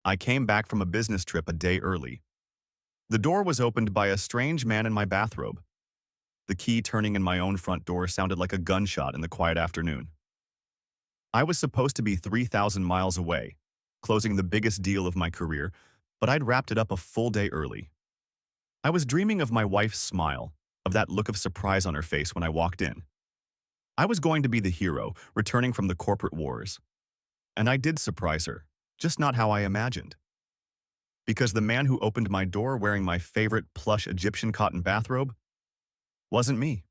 I came back from a business trip a day early. The door was opened by a strange man in my bathrobe. The key turning in my own front door sounded like a gunshot in the quiet afternoon. I was supposed to be 3,000 miles away, closing the biggest deal of my career, but I'd wrapped it up a full day early. I was dreaming of my wife's smile, of that look of surprise on her face when I walked in. I was going to be the hero, returning from the corporate wars. And I did surprise her, just not how I imagined. Because the man who opened my door wearing my favorite plush Egyptian cotton bathrobe wasn't me.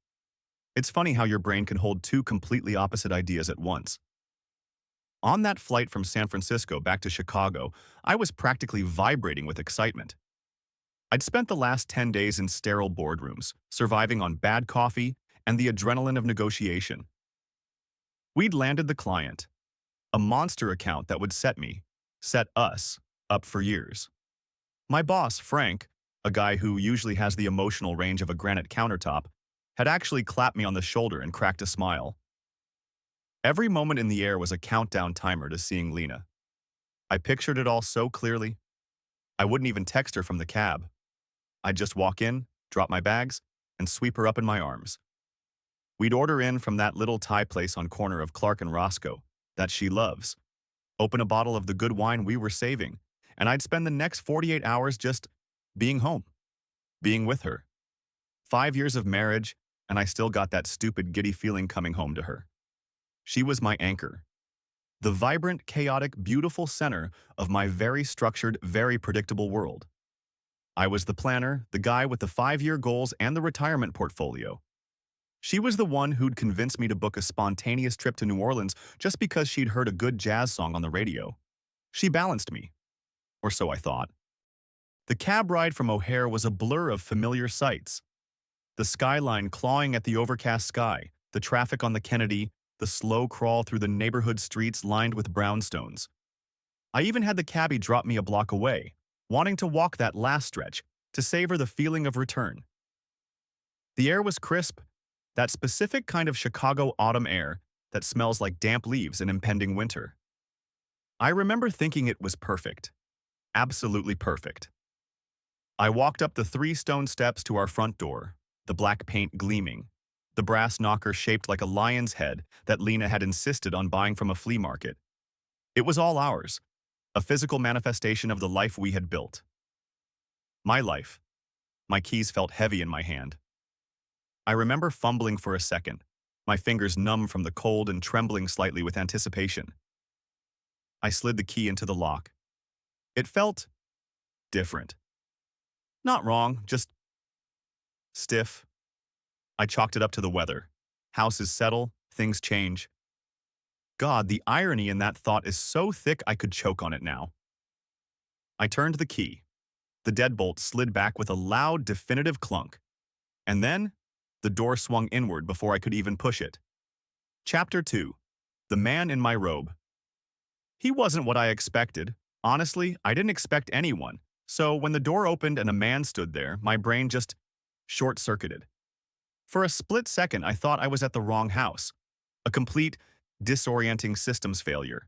It's funny how your brain can hold two completely opposite ideas at once. On that flight from San Francisco back to Chicago, I was practically vibrating with excitement. I'd spent the last 10 days in sterile boardrooms, surviving on bad coffee and the adrenaline of negotiation. We'd landed the client, a monster account that would set us, up for years. My boss, Frank, a guy who usually has the emotional range of a granite countertop, had actually clapped me on the shoulder and cracked a smile. Every moment in the air was a countdown timer to seeing Lena. I pictured it all so clearly. I wouldn't even text her from the cab. I'd just walk in, drop my bags, and sweep her up in my arms. We'd order in from that little Thai place on corner of Clark and Roscoe that she loves, open a bottle of the good wine we were saving, and I'd spend the next 48 hours just being home, being with her. 5 years of marriage, and I still got that stupid giddy feeling coming home to her. She was my anchor, the vibrant, chaotic, beautiful center of my very structured, very predictable world. I was the planner, the guy with the 5-year goals and the retirement portfolio. She was the one who'd convinced me to book a spontaneous trip to New Orleans just because she'd heard a good jazz song on the radio. She balanced me, or so I thought. The cab ride from O'Hare was a blur of familiar sights. The skyline clawing at the overcast sky, the traffic on the Kennedy, the slow crawl through the neighborhood streets lined with brownstones. I even had the cabbie drop me a block away, wanting to walk that last stretch to savor the feeling of return. The air was crisp, that specific kind of Chicago autumn air that smells like damp leaves in impending winter. I remember thinking it was perfect. Absolutely perfect. I walked up the 3 stone steps to our front door, the black paint gleaming, the brass knocker shaped like a lion's head that Lena had insisted on buying from a flea market. It was all ours, a physical manifestation of the life we had built. My life. My keys felt heavy in my hand. I remember fumbling for a second, my fingers numb from the cold and trembling slightly with anticipation. I slid the key into the lock. It felt different. Not wrong, just stiff. I chalked it up to the weather. Houses settle, things change. God, the irony in that thought is so thick I could choke on it now. I turned the key. The deadbolt slid back with a loud, definitive clunk. And then, the door swung inward before I could even push it. Chapter 2. The Man in My Robe. He wasn't what I expected. Honestly, I didn't expect anyone. So when the door opened and a man stood there, my brain just short-circuited. For a split second, I thought I was at the wrong house. A complete, disorienting systems failure.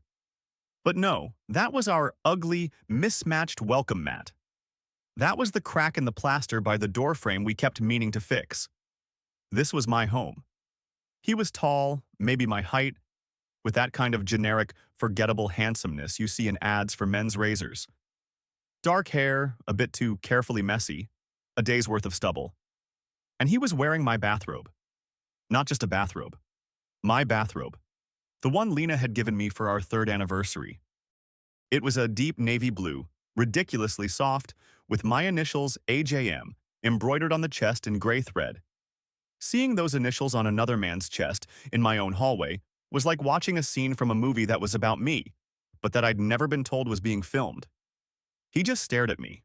But no, that was our ugly, mismatched welcome mat. That was the crack in the plaster by the door frame we kept meaning to fix. This was my home. He was tall, maybe my height, with that kind of generic, forgettable handsomeness you see in ads for men's razors. Dark hair, a bit too carefully messy, a day's worth of stubble. And he was wearing my bathrobe. Not just a bathrobe. My bathrobe. The one Lena had given me for our 3rd anniversary. It was a deep navy blue, ridiculously soft, with my initials AJM embroidered on the chest in gray thread. Seeing those initials on another man's chest in my own hallway was like watching a scene from a movie that was about me, but that I'd never been told was being filmed. He just stared at me.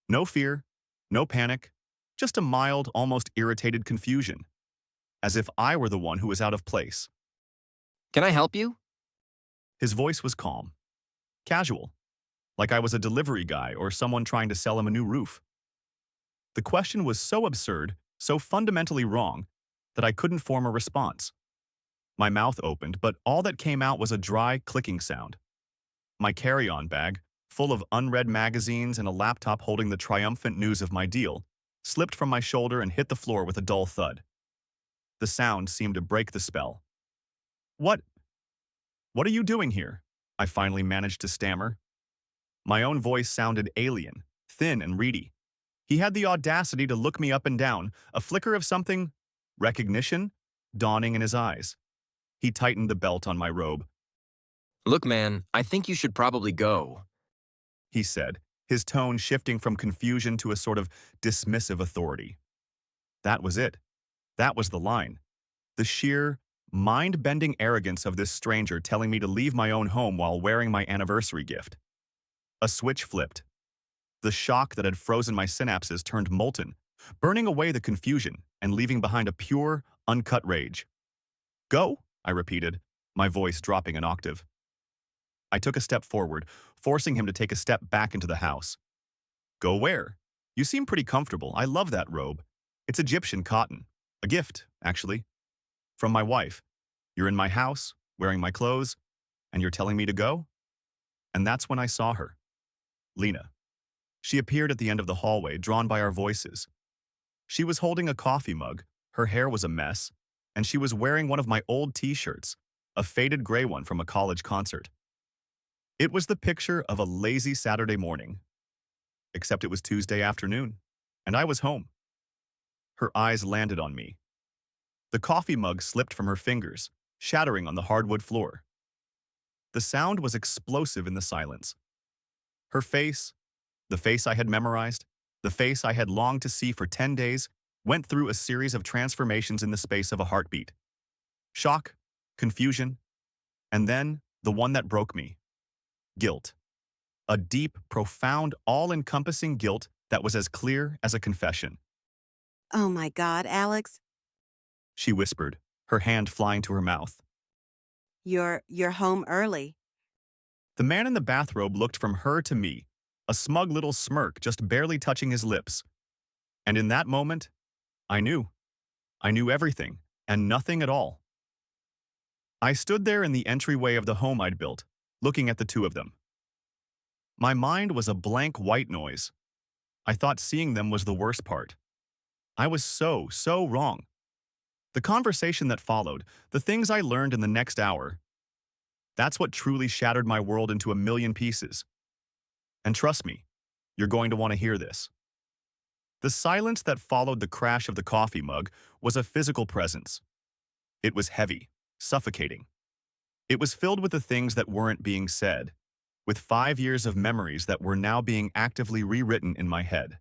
No fear, no panic, just a mild, almost irritated confusion, as if I were the one who was out of place. Can I help you? His voice was calm, casual, like I was a delivery guy or someone trying to sell him a new roof. The question was so absurd, so fundamentally wrong, that I couldn't form a response. My mouth opened, but all that came out was a dry, clicking sound. My carry-on bag, full of unread magazines and a laptop holding the triumphant news of my deal, slipped from my shoulder and hit the floor with a dull thud. The sound seemed to break the spell. What? What are you doing here? I finally managed to stammer. My own voice sounded alien, thin and reedy. He had the audacity to look me up and down, a flicker of something, recognition, dawning in his eyes. He tightened the belt on my robe. Look, man, I think you should probably go. He said, his tone shifting from confusion to a sort of dismissive authority. That was it. That was the line. The sheer, mind-bending arrogance of this stranger telling me to leave my own home while wearing my anniversary gift. A switch flipped. The shock that had frozen my synapses turned molten, burning away the confusion and leaving behind a pure, uncut rage. Go, I repeated, my voice dropping an octave. I took a step forward, forcing him to take a step back into the house. Go where? You seem pretty comfortable. I love that robe. It's Egyptian cotton. A gift, actually. From my wife. You're in my house, wearing my clothes, and you're telling me to go? And that's when I saw her. Lena. She appeared at the end of the hallway, drawn by our voices. She was holding a coffee mug, her hair was a mess, and she was wearing one of my old t-shirts, a faded gray one from a college concert. It was the picture of a lazy Saturday morning. Except it was Tuesday afternoon, and I was home. Her eyes landed on me. The coffee mug slipped from her fingers, shattering on the hardwood floor. The sound was explosive in the silence. Her face, the face I had memorized, the face I had longed to see for 10 days, went through a series of transformations in the space of a heartbeat. Shock, confusion, and then the one that broke me. Guilt. A deep, profound, all-encompassing guilt that was as clear as a confession. Oh my God, Alex, She whispered, her hand flying to her mouth. you're home early. The man in the bathrobe looked from her to me, a smug little smirk just barely touching his lips. And in that moment, I knew. I knew everything, and nothing at all. I stood there in the entryway of the home I'd built, looking at the two of them. My mind was a blank white noise. I thought seeing them was the worst part. I was so wrong. The conversation that followed, the things I learned in the next hour, that's what truly shattered my world into a million pieces. And trust me, you're going to want to hear this. The silence that followed the crash of the coffee mug was a physical presence. It was heavy, suffocating. It was filled with the things that weren't being said, with 5 years of memories that were now being actively rewritten in my head.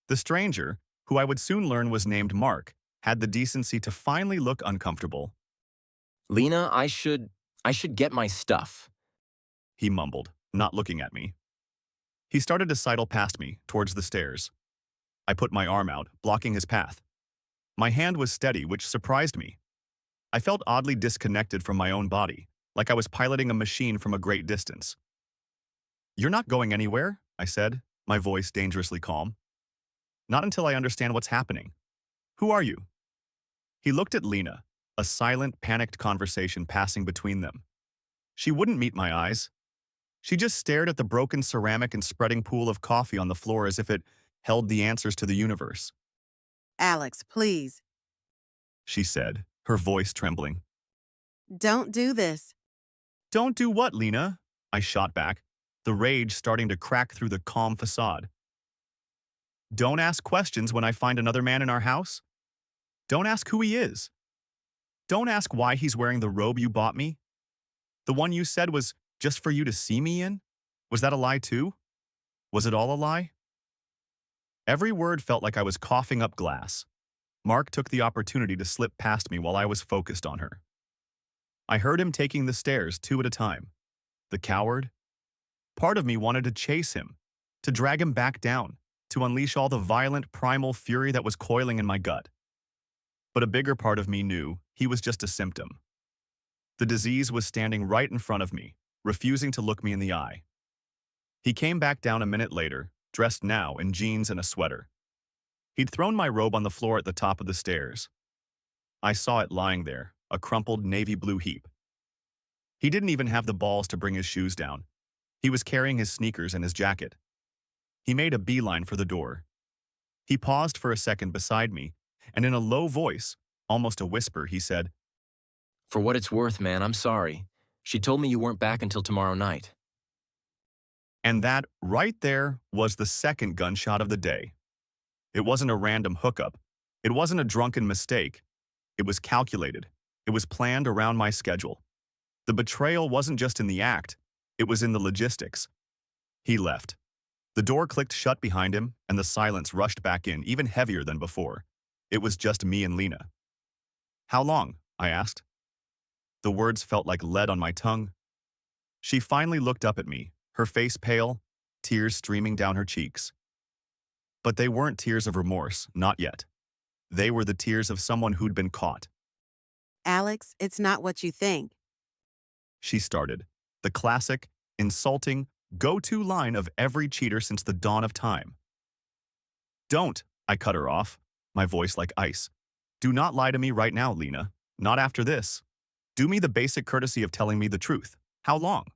The stranger, who I would soon learn was named Mark, had the decency to finally look uncomfortable. Lena, I should get my stuff. He mumbled, not looking at me. He started to sidle past me, towards the stairs. I put my arm out, blocking his path. My hand was steady, which surprised me. I felt oddly disconnected from my own body, like I was piloting a machine from a great distance. You're not going anywhere, I said, my voice dangerously calm. Not until I understand what's happening. Who are you? He looked at Lena, a silent, panicked conversation passing between them. She wouldn't meet my eyes. She just stared at the broken ceramic and spreading pool of coffee on the floor as if it held the answers to the universe. Alex, please, She said, her voice trembling. don't do this. Don't do what, Lena? I shot back, the rage starting to crack through the calm facade. Don't ask questions when I find another man in our house. Don't ask who he is. Don't ask why he's wearing the robe you bought me. The one you said was just for you to see me in? Was that a lie too? Was it all a lie? Every word felt like I was coughing up glass. Mark took the opportunity to slip past me while I was focused on her. I heard him taking the stairs 2 at a time. The coward. Part of me wanted to chase him, to drag him back down, to unleash all the violent, primal fury that was coiling in my gut. But a bigger part of me knew he was just a symptom. The disease was standing right in front of me, refusing to look me in the eye. He came back down a minute later, dressed now in jeans and a sweater. He'd thrown my robe on the floor at the top of the stairs. I saw it lying there, a crumpled navy blue heap. He didn't even have the balls to bring his shoes down. He was carrying his sneakers and his jacket. He made a beeline for the door. He paused for a second beside me, and in a low voice, almost a whisper, he said, For what it's worth, man, I'm sorry. She told me you weren't back until tomorrow night. and that, right there, was the second gunshot of the day. It wasn't a random hookup. It wasn't a drunken mistake. It was calculated. It was planned around my schedule. The betrayal wasn't just in the act, it was in the logistics. He left. The door clicked shut behind him, and the silence rushed back in, even heavier than before. It was just me and Lena. How long? I asked. The words felt like lead on my tongue. She finally looked up at me, her face pale, tears streaming down her cheeks. But they weren't tears of remorse, not yet. They were the tears of someone who'd been caught. Alex, it's not what you think. She started, the classic, insulting, go-to line of every cheater since the dawn of time. Don't, I cut her off, my voice like ice. Do not lie to me right now, Lena. Not after this. Do me the basic courtesy of telling me the truth. How long?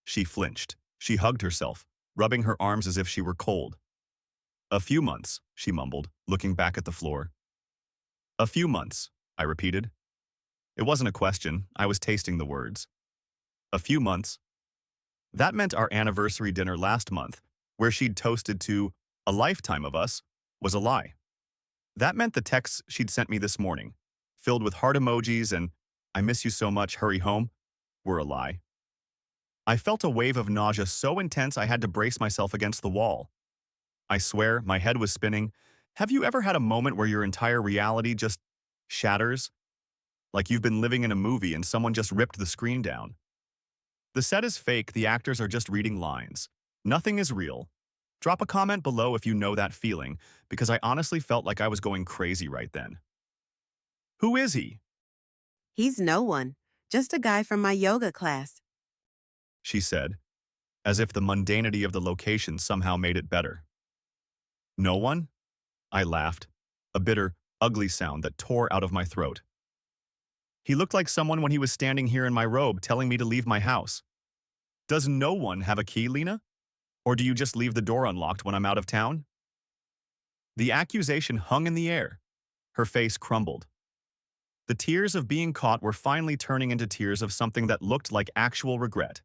She flinched. She hugged herself, rubbing her arms as if she were cold. A few months, she mumbled, looking back at the floor. A few months, I repeated. It wasn't a question, I was tasting the words. A few months. That meant our anniversary dinner last month, where she'd toasted to a lifetime of us, was a lie. That meant the texts she'd sent me this morning, filled with heart emojis and I miss you so much, hurry home, were a lie. I felt a wave of nausea so intense I had to brace myself against the wall. I swear, my head was spinning. Have you ever had a moment where your entire reality just shatters? Like you've been living in a movie and someone just ripped the screen down. The set is fake, the actors are just reading lines. Nothing is real. Drop a comment below if you know that feeling, because I honestly felt like I was going crazy right then. Who is he? He's no one, just a guy from my yoga class. She said, as if the mundanity of the location somehow made it better. No one? I laughed, a bitter, ugly sound that tore out of my throat. He looked like someone when he was standing here in my robe telling me to leave my house. Does no one have a key, Lena? Or do you just leave the door unlocked when I'm out of town? The accusation hung in the air. Her face crumbled. The tears of being caught were finally turning into tears of something that looked like actual regret.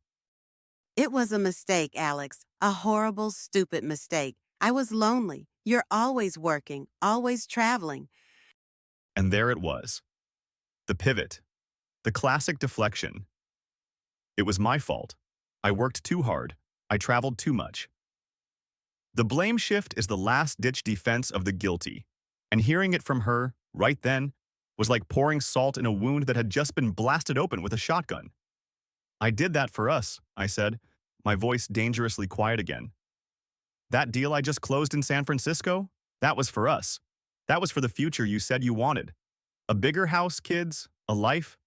It was a mistake, Alex. A horrible, stupid mistake. I was lonely. You're always working, always traveling. And there it was. The pivot. The classic deflection. It was my fault. I worked too hard. I traveled too much. The blame shift is the last-ditch defense of the guilty, and hearing it from her, right then, was like pouring salt in a wound that had just been blasted open with a shotgun. I did that for us, I said, my voice dangerously quiet again. That deal I just closed in San Francisco? That was for us. That was for the future you said you wanted. A bigger house, kids? A life?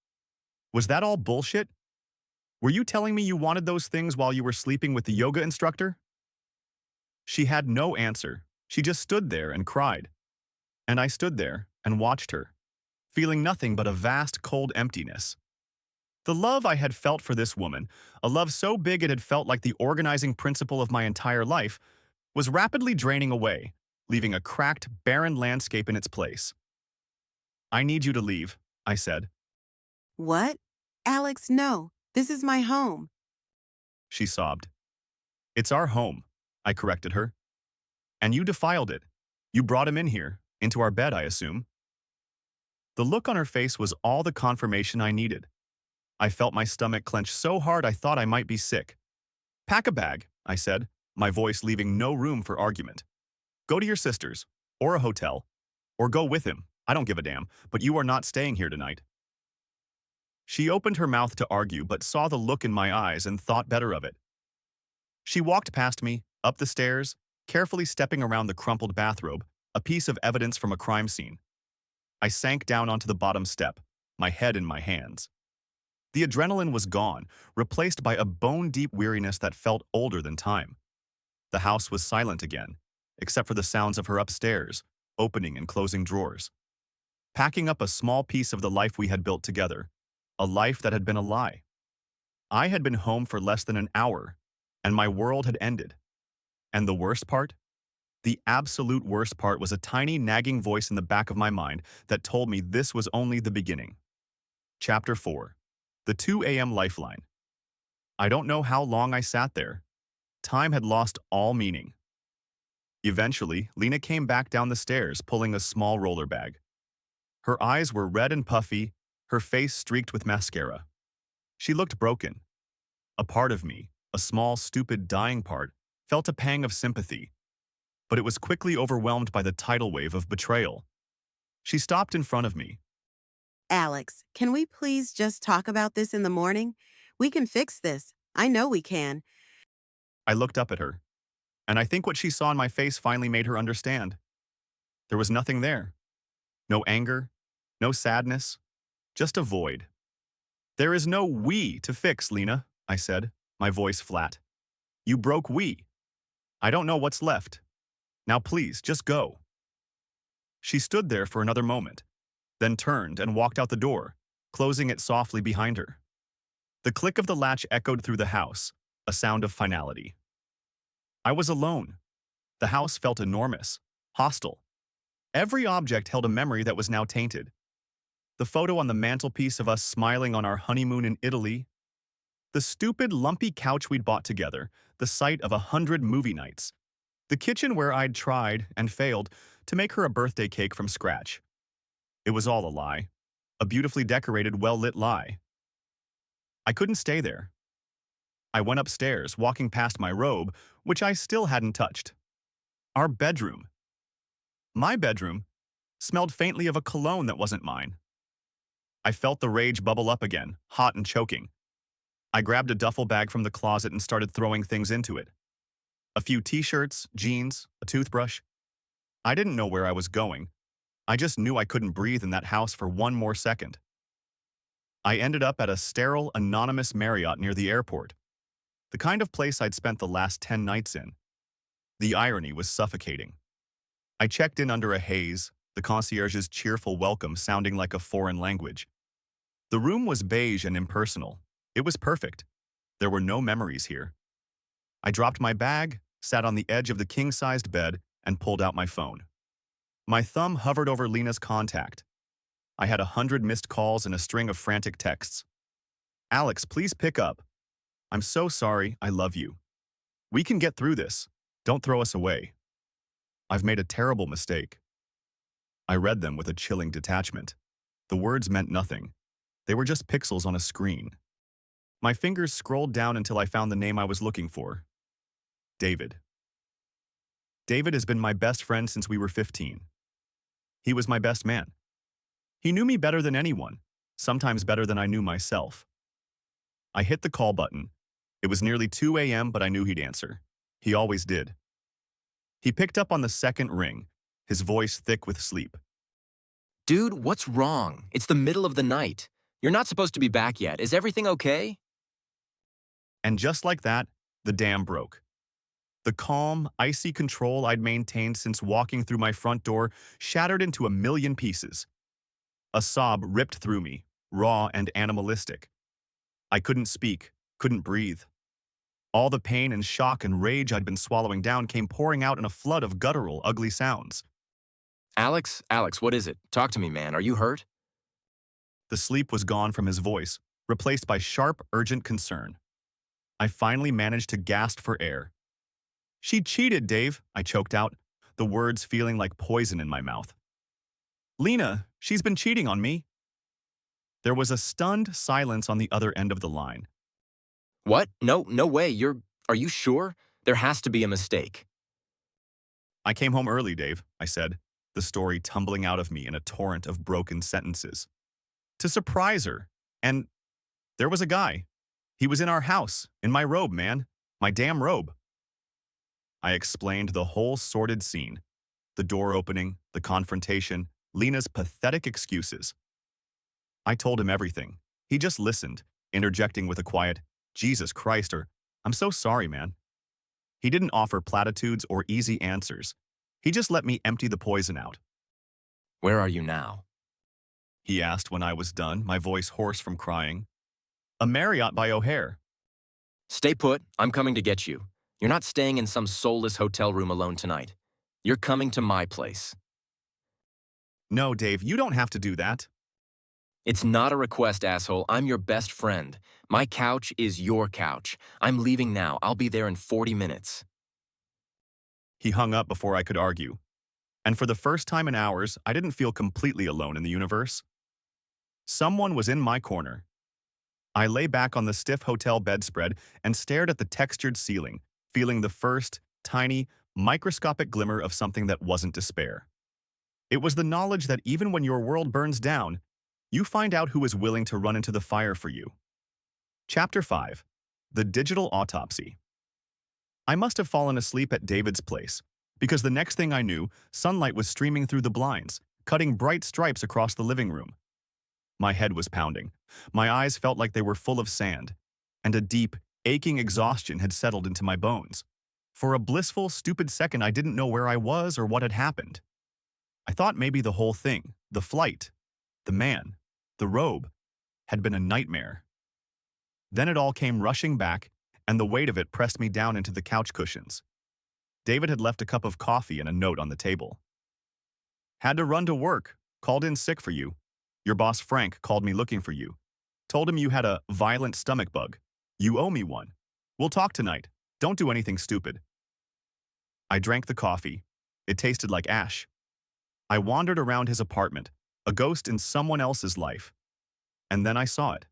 Was that all bullshit? Were you telling me you wanted those things while you were sleeping with the yoga instructor? She had no answer. She just stood there and cried. And I stood there and watched her, feeling nothing but a vast, cold emptiness. The love I had felt for this woman, a love so big it had felt like the organizing principle of my entire life, was rapidly draining away, leaving a cracked, barren landscape in its place. I need you to leave, I said. What? Alex, no. This is my home. She sobbed. It's our home, I corrected her. And you defiled it. You brought him in here, into our bed, I assume. The look on her face was all the confirmation I needed. I felt my stomach clench so hard I thought I might be sick. Pack a bag, I said, my voice leaving no room for argument. Go to your sister's, or a hotel, or go with him. I don't give a damn, but you are not staying here tonight. She opened her mouth to argue but saw the look in my eyes and thought better of it. She walked past me, up the stairs, carefully stepping around the crumpled bathrobe, a piece of evidence from a crime scene. I sank down onto the bottom step, my head in my hands. The adrenaline was gone, replaced by a bone-deep weariness that felt older than time. The house was silent again, except for the sounds of her upstairs, opening and closing drawers. Packing up a small piece of the life we had built together, a life that had been a lie. I had been home for less than an hour, and my world had ended. And the worst part? The absolute worst part was a tiny nagging voice in the back of my mind that told me this was only the beginning. Chapter 4. The 2 a.m. Lifeline. I don't know how long I sat there. Time had lost all meaning. Eventually, Lena came back down the stairs pulling a small roller bag. Her eyes were red and puffy, her face streaked with mascara. She looked broken. A part of me, a small, stupid, dying part, felt a pang of sympathy. But it was quickly overwhelmed by the tidal wave of betrayal. She stopped in front of me. Alex, can we please just talk about this in the morning? We can fix this. I know we can. I looked up at her, and I think what she saw in my face finally made her understand. There was nothing there. No anger, no sadness, just a void. There is no we to fix, Lena, I said, my voice flat. You broke we. I don't know what's left. Now please, just go. She stood there for another moment, then turned and walked out the door, closing it softly behind her. The click of the latch echoed through the house, a sound of finality. I was alone. The house felt enormous, hostile. Every object held a memory that was now tainted. The photo on the mantelpiece of us smiling on our honeymoon in Italy, the stupid, lumpy couch we'd bought together, the site of 100 movie nights, the kitchen where I'd tried, and failed, to make her a birthday cake from scratch. It was all a lie. A beautifully decorated, well-lit lie. I couldn't stay there. I went upstairs, walking past my robe, which I still hadn't touched. Our bedroom. My bedroom smelled faintly of a cologne that wasn't mine. I felt the rage bubble up again, hot and choking. I grabbed a duffel bag from the closet and started throwing things into it. A few t-shirts, jeans, a toothbrush. I didn't know where I was going. I just knew I couldn't breathe in that house for one more second. I ended up at a sterile, anonymous Marriott near the airport. The kind of place I'd spent the last 10 nights in. The irony was suffocating. I checked in under a haze, the concierge's cheerful welcome sounding like a foreign language. The room was beige and impersonal. It was perfect. There were no memories here. I dropped my bag, sat on the edge of the king-sized bed, and pulled out my phone. My thumb hovered over Lena's contact. I had 100 missed calls and a string of frantic texts. Alex, please pick up. I'm so sorry, I love you. We can get through this. Don't throw us away. I've made a terrible mistake. I read them with a chilling detachment. The words meant nothing. They were just pixels on a screen. My fingers scrolled down until I found the name I was looking for. David. David has been my best friend since we were 15. He was my best man. He knew me better than anyone, sometimes better than I knew myself. I hit the call button. It was nearly 2 a.m., but I knew he'd answer. He always did. He picked up on the second ring, his voice thick with sleep. Dude, what's wrong? It's the middle of the night. You're not supposed to be back yet. Is everything okay? And just like that, the dam broke. The calm, icy control I'd maintained since walking through my front door shattered into a million pieces. A sob ripped through me, raw and animalistic. I couldn't speak, couldn't breathe. All the pain and shock and rage I'd been swallowing down came pouring out in a flood of guttural, ugly sounds. Alex, what is it? Talk to me, man. Are you hurt? The sleep was gone from his voice, replaced by sharp, urgent concern. I finally managed to gasp for air. She cheated, Dave, I choked out, the words feeling like poison in my mouth. Lena, she's been cheating on me. There was a stunned silence on the other end of the line. What? No way. Are you sure? There has to be a mistake. I came home early, Dave, I said, the story tumbling out of me in a torrent of broken sentences. To surprise her, and there was a guy. He was in our house, in my robe, man. My damn robe. I explained the whole sordid scene. The door opening, the confrontation, Lena's pathetic excuses. I told him everything. He just listened, interjecting with a quiet, Jesus Christ, or I'm so sorry, man. He didn't offer platitudes or easy answers. He just let me empty the poison out. Where are you now? He asked when I was done, my voice hoarse from crying. A Marriott by O'Hare. Stay put, I'm coming to get you. You're not staying in some soulless hotel room alone tonight. You're coming to my place. No, Dave, you don't have to do that. It's not a request, asshole. I'm your best friend. My couch is your couch. I'm leaving now. I'll be there in 40 minutes. He hung up before I could argue. And for the first time in hours, I didn't feel completely alone in the universe. Someone was in my corner. I lay back on the stiff hotel bedspread and stared at the textured ceiling, feeling the first, tiny, microscopic glimmer of something that wasn't despair. It was the knowledge that even when your world burns down, you find out who is willing to run into the fire for you. Chapter 5. The Digital Autopsy. I must have fallen asleep at David's place, because the next thing I knew, sunlight was streaming through the blinds, cutting bright stripes across the living room. My head was pounding. My eyes felt like they were full of sand, and a deep, aching exhaustion had settled into my bones. For a blissful, stupid second, I didn't know where I was or what had happened. I thought maybe the whole thing, the flight, the man, the robe, had been a nightmare. Then it all came rushing back, and the weight of it pressed me down into the couch cushions. David had left a cup of coffee and a note on the table. Had to run to work, called in sick for you. Your boss Frank called me looking for you. Told him you had a violent stomach bug. You owe me one. We'll talk tonight. Don't do anything stupid. I drank the coffee. It tasted like ash. I wandered around his apartment, a ghost in someone else's life. And then I saw it.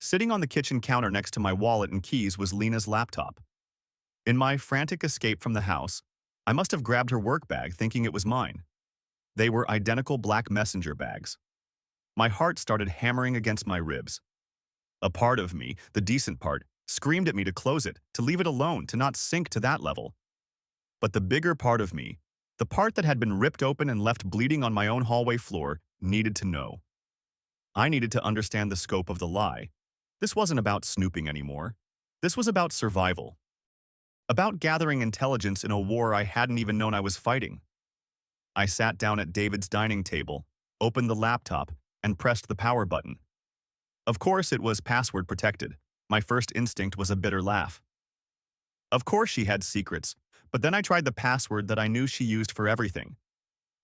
Sitting on the kitchen counter next to my wallet and keys was Lena's laptop. In my frantic escape from the house, I must have grabbed her work bag thinking it was mine. They were identical black messenger bags. My heart started hammering against my ribs. A part of me, the decent part, screamed at me to close it, to leave it alone, to not sink to that level. But the bigger part of me, the part that had been ripped open and left bleeding on my own hallway floor, needed to know. I needed to understand the scope of the lie. This wasn't about snooping anymore. This was about survival. About gathering intelligence in a war I hadn't even known I was fighting. I sat down at David's dining table, opened the laptop, and pressed the power button. Of course, it was password protected. My first instinct was a bitter laugh. Of course she had secrets, but then I tried the password that I knew she used for everything.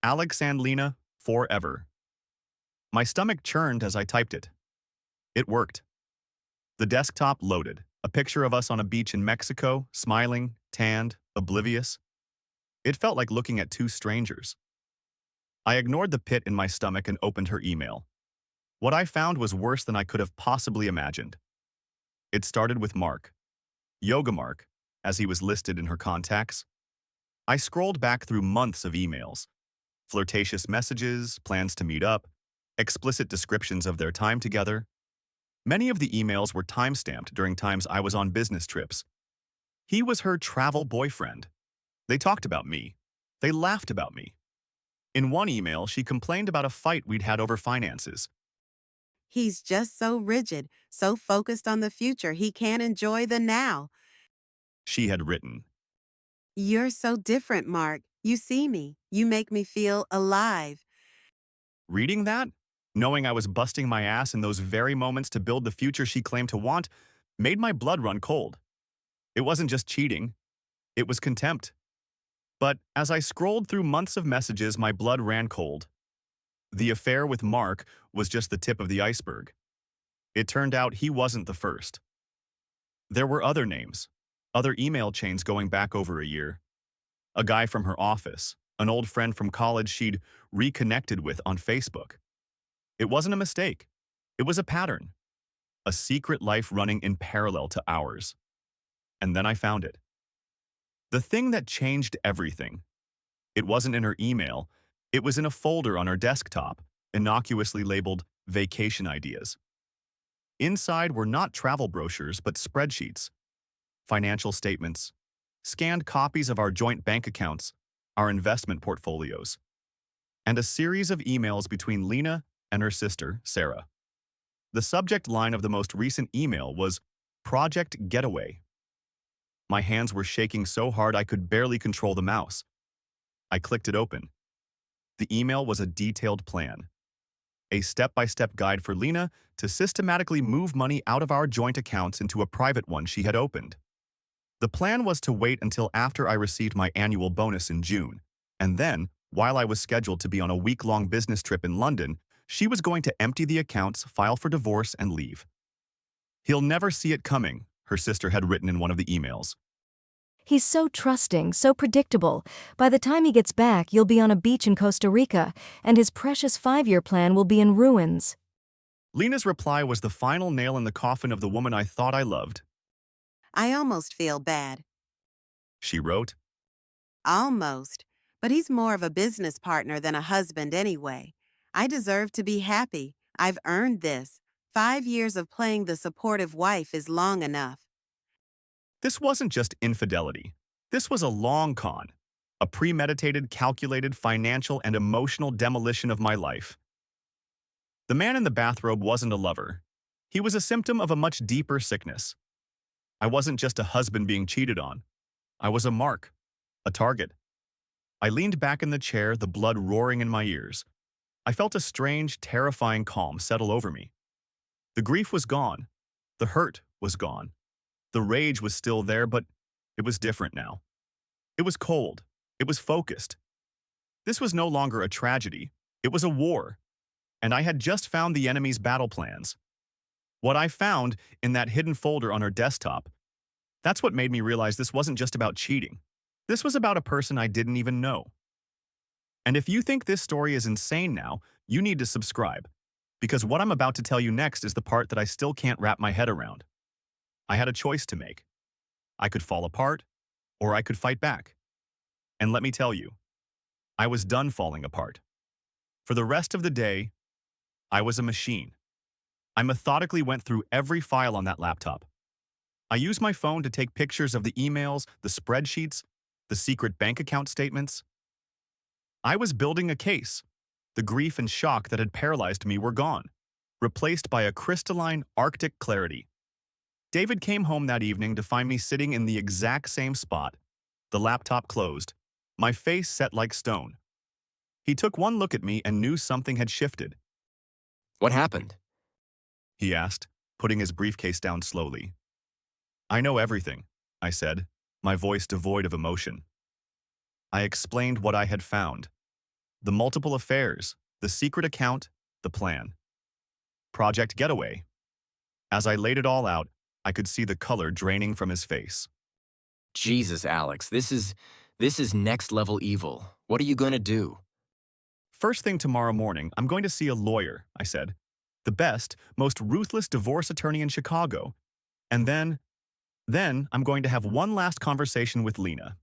Alex and Lena, forever. My stomach churned as I typed it. It worked. The desktop loaded, a picture of us on a beach in Mexico, smiling, tanned, oblivious. It felt like looking at two strangers. I ignored the pit in my stomach and opened her email. What I found was worse than I could have possibly imagined. It started with Mark. Yoga Mark, as he was listed in her contacts. I scrolled back through months of emails. Flirtatious messages, plans to meet up, explicit descriptions of their time together. Many of the emails were time-stamped during times I was on business trips. He was her travel boyfriend. They talked about me. They laughed about me. In one email, she complained about a fight we'd had over finances. He's just so rigid, so focused on the future, he can't enjoy the now. She had written, You're so different, Mark. You see me. You make me feel alive. reading that, knowing I was busting my ass in those very moments to build the future she claimed to want, made my blood run cold. It wasn't just cheating. It was contempt. But as I scrolled through months of messages, my blood ran cold. The affair with Mark was just the tip of the iceberg. It turned out he wasn't the first. There were other names, other email chains going back over a year. A guy from her office, an old friend from college she'd reconnected with on Facebook. It wasn't a mistake. It was a pattern. A secret life running in parallel to ours. And then I found it. The thing that changed everything. It wasn't in her email. It was in a folder on her desktop, innocuously labeled Vacation Ideas. Inside were not travel brochures, but spreadsheets, financial statements, scanned copies of our joint bank accounts, our investment portfolios, and a series of emails between Lena and her sister, Sarah. The subject line of the most recent email was Project Getaway. My hands were shaking so hard I could barely control the mouse. I clicked it open. The email was a detailed plan. a step-by-step guide for Lena to systematically move money out of our joint accounts into a private one she had opened. The plan was to wait until after I received my annual bonus in June, and then, while I was scheduled to be on a week-long business trip in London, she was going to empty the accounts, file for divorce, and leave. "He'll never see it coming," her sister had written in one of the emails. He's so trusting, so predictable. By the time he gets back, you'll be on a beach in Costa Rica, and his precious 5-year plan will be in ruins. Lena's reply was the final nail in the coffin of the woman I thought I loved. I almost feel bad. She wrote, Almost. But he's more of a business partner than a husband anyway. I deserve to be happy. I've earned this. 5 years of playing the supportive wife is long enough. "This wasn't just infidelity. This was a long con, a premeditated, calculated financial and emotional demolition of my life." The man in the bathrobe wasn't a lover. He was a symptom of a much deeper sickness. I wasn't just a husband being cheated on. I was a mark, a target. I leaned back in the chair, the blood roaring in my ears. I felt a strange, terrifying calm settle over me. The grief was gone. The hurt was gone. The rage was still there, but it was different now. It was cold. It was focused. This was no longer a tragedy. It was a war. And I had just found the enemy's battle plans. What I found in that hidden folder on her desktop, that's what made me realize this wasn't just about cheating. This was about a person I didn't even know. And if you think this story is insane now, you need to subscribe, because what I'm about to tell you next is the part that I still can't wrap my head around. I had a choice to make. I could fall apart, or I could fight back. And let me tell you, I was done falling apart. For the rest of the day, I was a machine. I methodically went through every file on that laptop. I used my phone to take pictures of the emails, the spreadsheets, the secret bank account statements. I was building a case. The grief and shock that had paralyzed me were gone, replaced by a crystalline, Arctic clarity. David came home that evening to find me sitting in the exact same spot, the laptop closed, my face set like stone. He took one look at me and knew something had shifted. What happened? He asked, putting his briefcase down slowly. "I know everything," I said, my voice devoid of emotion. I explained what I had found. The multiple affairs, the secret account, the plan. Project Getaway. As I laid it all out, I could see the color draining from his face. Jesus, Alex, this is next level evil. What are you going to do? "First thing tomorrow morning, I'm going to see a lawyer," I said. "The best, most ruthless divorce attorney in Chicago. And then I'm going to have one last conversation with Lena."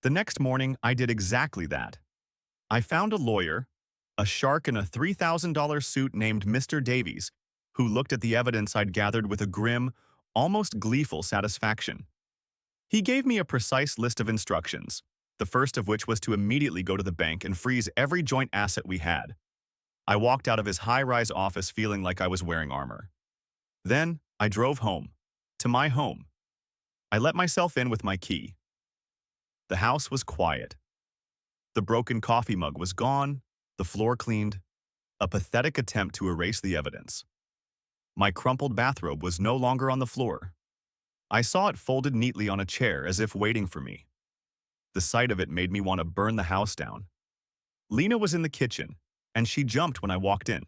The next morning, I did exactly that. I found a lawyer, a shark in a $3,000 suit named Mr. Davies, who looked at the evidence I'd gathered with a grim, almost gleeful satisfaction. He gave me a precise list of instructions, the first of which was to immediately go to the bank and freeze every joint asset we had. I walked out of his high-rise office feeling like I was wearing armor. Then I drove home, to my home. I let myself in with my key. The house was quiet. The broken coffee mug was gone, the floor cleaned, a pathetic attempt to erase the evidence. My crumpled bathrobe was no longer on the floor. I saw it folded neatly on a chair as if waiting for me. The sight of it made me want to burn the house down. Lena was in the kitchen, and she jumped when I walked in.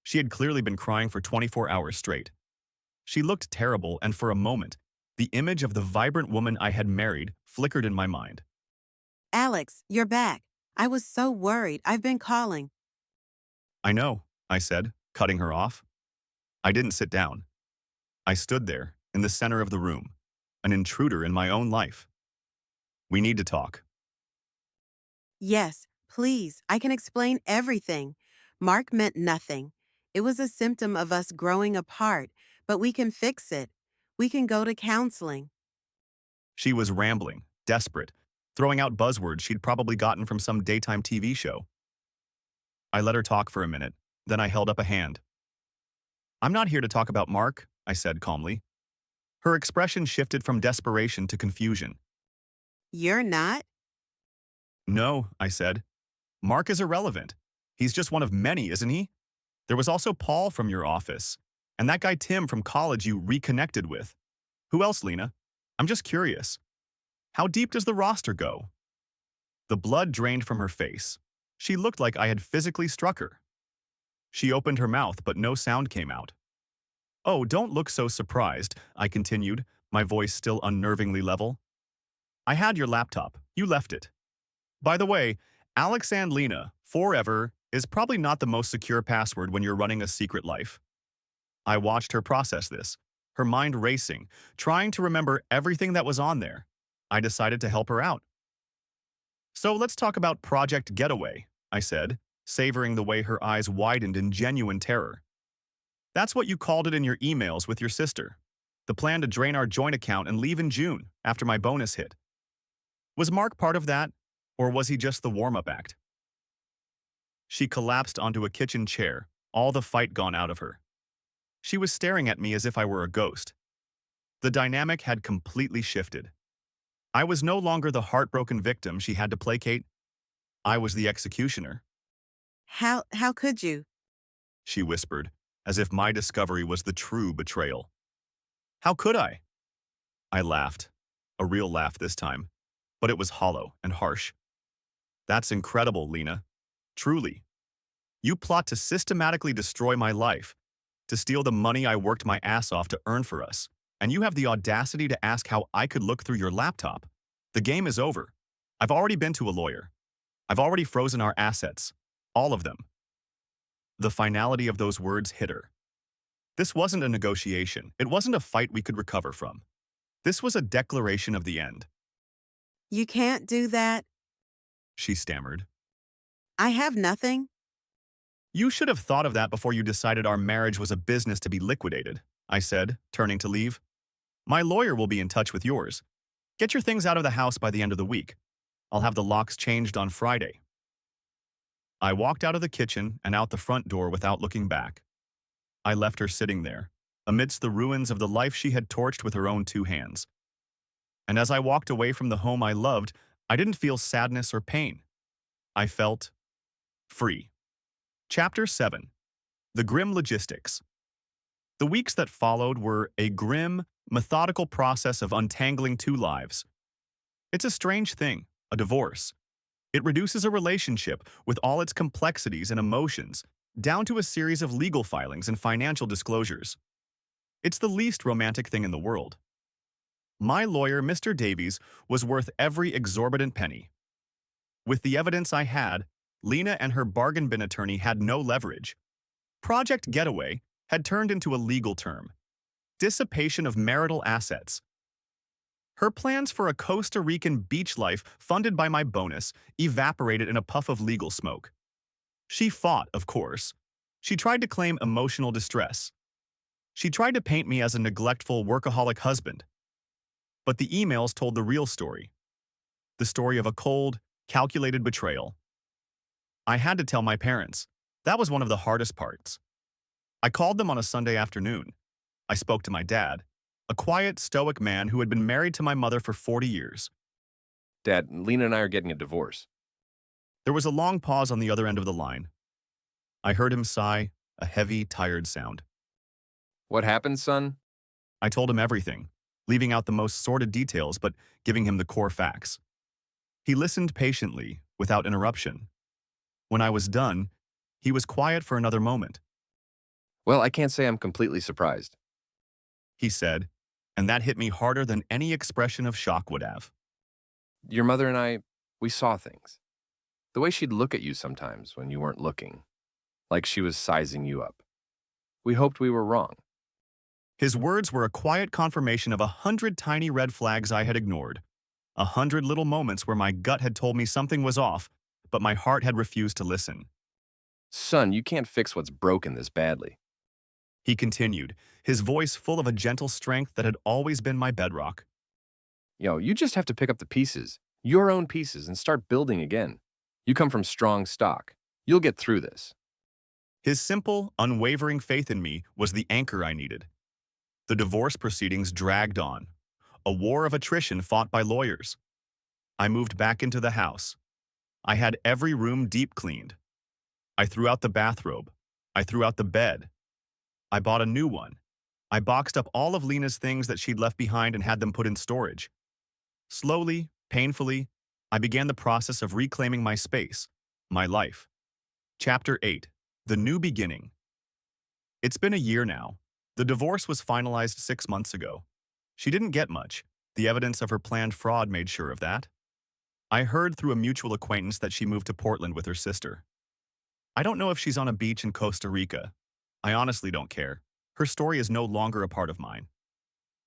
She had clearly been crying for 24 hours straight. She looked terrible, and for a moment, the image of the vibrant woman I had married flickered in my mind. Alex, you're back. I was so worried. I've been calling. "I know," I said, cutting her off. I didn't sit down. I stood there, in the center of the room, an intruder in my own life. "We need to talk." Yes, please. I can explain everything. Mark meant nothing. It was a symptom of us growing apart, but we can fix it. We can go to counseling. She was rambling, desperate, throwing out buzzwords she'd probably gotten from some daytime TV show. I let her talk for a minute, then I held up a hand. "I'm not here to talk about Mark," I said calmly. Her expression shifted from desperation to confusion. You're not? "No," I said. "Mark is irrelevant. He's just one of many, isn't he? There was also Paul from your office, and that guy Tim from college you reconnected with. Who else, Lena? I'm just curious. How deep does the roster go? The blood drained from her face. She looked like I had physically struck her. She opened her mouth, but no sound came out. Oh, don't look so surprised, I continued, my voice still unnervingly level. I had your laptop. You left it. By the way, Alex and Lena, forever, is probably not the most secure password when you're running a secret life. I watched her process this, her mind racing, trying to remember everything that was on there. I decided to help her out. So let's talk about Project Getaway, I said, savoring the way her eyes widened in genuine terror. That's what you called it in your emails with your sister. The plan to drain our joint account and leave in June, after my bonus hit. Was Mark part of that, or was he just the warm-up act? She collapsed onto a kitchen chair, all the fight gone out of her. She was staring at me as if I were a ghost. The dynamic had completely shifted. I was no longer the heartbroken victim she had to placate. I was the executioner. How could you? She whispered, as if my discovery was the true betrayal. How could I? I laughed, a real laugh this time, but it was hollow and harsh. That's incredible, Lena. Truly. You plot to systematically destroy my life, to steal the money I worked my ass off to earn for us, and you have the audacity to ask how I could look through your laptop. The game is over. I've already been to a lawyer. I've already frozen our assets. All of them. The finality of those words hit her. This wasn't a negotiation. It wasn't a fight we could recover from. This was a declaration of the end. You can't do that. She stammered. I have nothing. You should have thought of that before you decided our marriage was a business to be liquidated, I said, turning to leave. My lawyer will be in touch with yours. Get your things out of the house by the end of the week. I'll have the locks changed on Friday. I walked out of the kitchen and out the front door without looking back. I left her sitting there, amidst the ruins of the life she had torched with her own two hands. And as I walked away from the home I loved, I didn't feel sadness or pain. I felt free. Chapter 7. The Grim Logistics. The weeks that followed were a grim, methodical process of untangling two lives. It's a strange thing, a divorce. It reduces a relationship with all its complexities and emotions down to a series of legal filings and financial disclosures. It's the least romantic thing in the world. My lawyer, Mr. Davies, was worth every exorbitant penny. With the evidence I had, Lena and her bargain bin attorney had no leverage. Project Getaway had turned into a legal term. Dissipation of marital assets. Her plans for a Costa Rican beach life funded by my bonus evaporated in a puff of legal smoke. She fought, of course. She tried to claim emotional distress. She tried to paint me as a neglectful, workaholic husband. But the emails told the real story. The story of a cold, calculated betrayal. I had to tell my parents. That was one of the hardest parts. I called them on a Sunday afternoon. I spoke to my dad, a quiet, stoic man who had been married to my mother for 40 years. Dad, Lena and I are getting a divorce. There was a long pause on the other end of the line. I heard him sigh, a heavy, tired sound. What happened, son? I told him everything, leaving out the most sordid details but giving him the core facts. He listened patiently, without interruption. When I was done, he was quiet for another moment. Well, I can't say I'm completely surprised. He said, and that hit me harder than any expression of shock would have. Your mother and I, we saw things. The way she'd look at you sometimes when you weren't looking, like she was sizing you up. We hoped we were wrong. His words were a quiet confirmation of 100 tiny red flags I had ignored. 100 little moments where my gut had told me something was off, but my heart had refused to listen. Son, you can't fix what's broken this badly. He continued, his voice full of a gentle strength that had always been my bedrock. You just have to pick up the pieces, your own pieces, and start building again. You come from strong stock. You'll get through this. His simple, unwavering faith in me was the anchor I needed. The divorce proceedings dragged on, a war of attrition fought by lawyers. I moved back into the house. I had every room deep cleaned. I threw out the bathrobe. I threw out the bed. I bought a new one. I boxed up all of Lena's things that she'd left behind and had them put in storage. Slowly, painfully, I began the process of reclaiming my space, my life. Chapter 8. The New Beginning. It's been a year now. The divorce was finalized 6 months ago. She didn't get much. The evidence of her planned fraud made sure of that. I heard through a mutual acquaintance that she moved to Portland with her sister. I don't know if she's on a beach in Costa Rica. I honestly don't care. Her story is no longer a part of mine.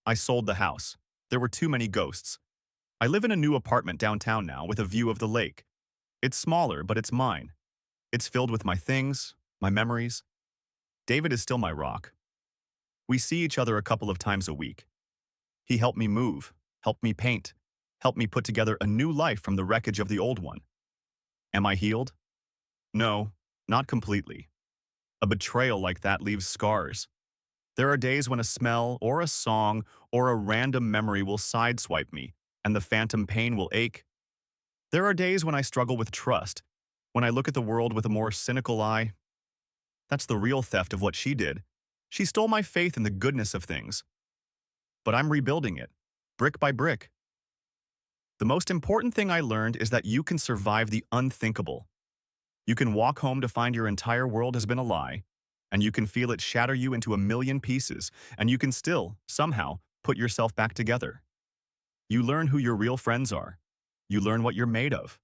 I sold the house. There were too many ghosts. I live in a new apartment downtown now with a view of the lake. It's smaller, but it's mine. It's filled with my things, my memories. David is still my rock. We see each other a couple of times a week. He helped me move, helped me paint, helped me put together a new life from the wreckage of the old one. Am I healed? No, not completely. A betrayal like that leaves scars. There are days when a smell or a song or a random memory will sideswipe me, and the phantom pain will ache. There are days when I struggle with trust, when I look at the world with a more cynical eye. That's the real theft of what she did. She stole my faith in the goodness of things. But I'm rebuilding it, brick by brick. The most important thing I learned is that you can survive the unthinkable. You can walk home to find your entire world has been a lie, and you can feel it shatter you into a million pieces, and you can still, somehow, put yourself back together. You learn who your real friends are. You learn what you're made of.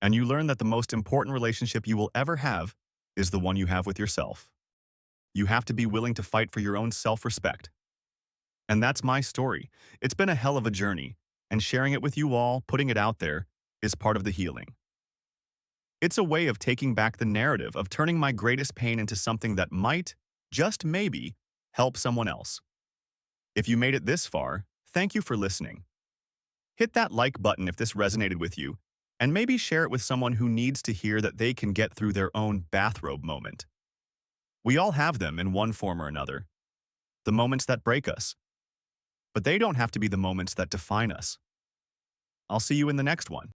And you learn that the most important relationship you will ever have is the one you have with yourself. You have to be willing to fight for your own self-respect. And that's my story. It's been a hell of a journey, and sharing it with you all, putting it out there, is part of the healing. It's a way of taking back the narrative of turning my greatest pain into something that might, just maybe, help someone else. If you made it this far, thank you for listening. Hit that like button if this resonated with you, and maybe share it with someone who needs to hear that they can get through their own bathrobe moment. We all have them in one form or another. The moments that break us. But they don't have to be the moments that define us. I'll see you in the next one.